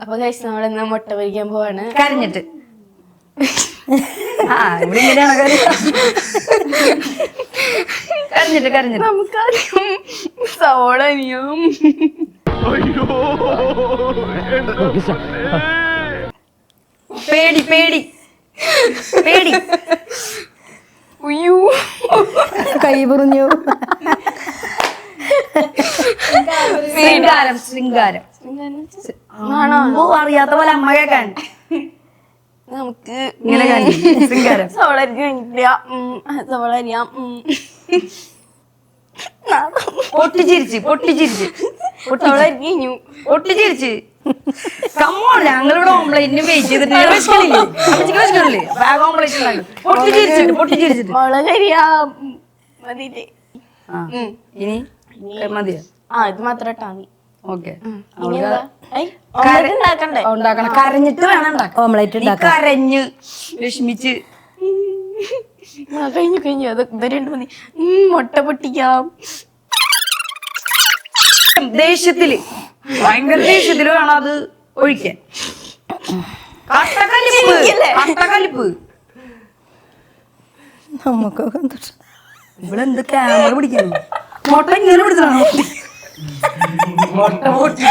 അപ്പൊ കഴിച്ച് നമ്മളിന്ന് മുട്ട പൊരിക്കാൻ പോവാണ്. കരഞ്ഞിട്ട് ഇവിടെ ഇങ്ങനെയാണ് കരഞ്ഞിട്ട് കരഞ്ഞിട്ട് നമുക്കാദ്യം സവോള അരിയാം. പേടി പേടി പേടി ഉയ്യോ കൈ പുറിഞ്ഞു. ശൃംഗാരം ശൃംഗാരം അറിയാത്ത പോലെ അമ്മ കേക്കാൻ നമുക്ക് ഇങ്ങനെ ശൃംഗാരം സവോള അരിഞ്ഞില്ല. സവോള അരിയാം. പൊട്ടിച്ചിരിച്ച് പൊട്ടിച്ചിരിച്ച് സവോള അരിഞ്ഞു. പൊട്ടിച്ചിരിച്ച് കമ്മോൺ ഞങ്ങളിവിടെ ഓംപ്ലേറ്റിന് വെയിറ്റ് ചെയ്തിട്ട് ബാഗ് ഓംപ്ലേറ്റ് ഉണ്ടാകും. പൊട്ടിച്ചിരിച്ചിട്ട് പൊട്ടിച്ചിരിച്ചിട്ട് മുളക് അരിയാം. മതിയില്ലേ? ഇനി മതിയോ? ഇത് മാത്രം ഇട്ടാ മതി. ഓക്കെ ഉണ്ടാക്കണ്ടേ? ഉണ്ടാക്കണം. കരഞ്ഞിട്ട് വേണം ഉണ്ടാക്കാൻ. ഓംലേറ്റ് നീ കരഞ്ഞ് വിഷമിച്ച് കഴിഞ്ഞു അത് ഇവരുണ്ട് മതി. മുട്ട പൊട്ടിക്കാം. ദേഷ്യത്തില് ഭയങ്കര ദേഷ്യത്തില് വേണം അത് ഒഴിക്കാൻ. കട്ടക്കലിപ്പ് നമുക്ക് ഇവളെന്ത് ക്യാമറ പിടിക്കുന്നു? മുട്ട ഇങ്ങനെ പിടിച്ചതാണോ? മുട്ട പൊട്ടി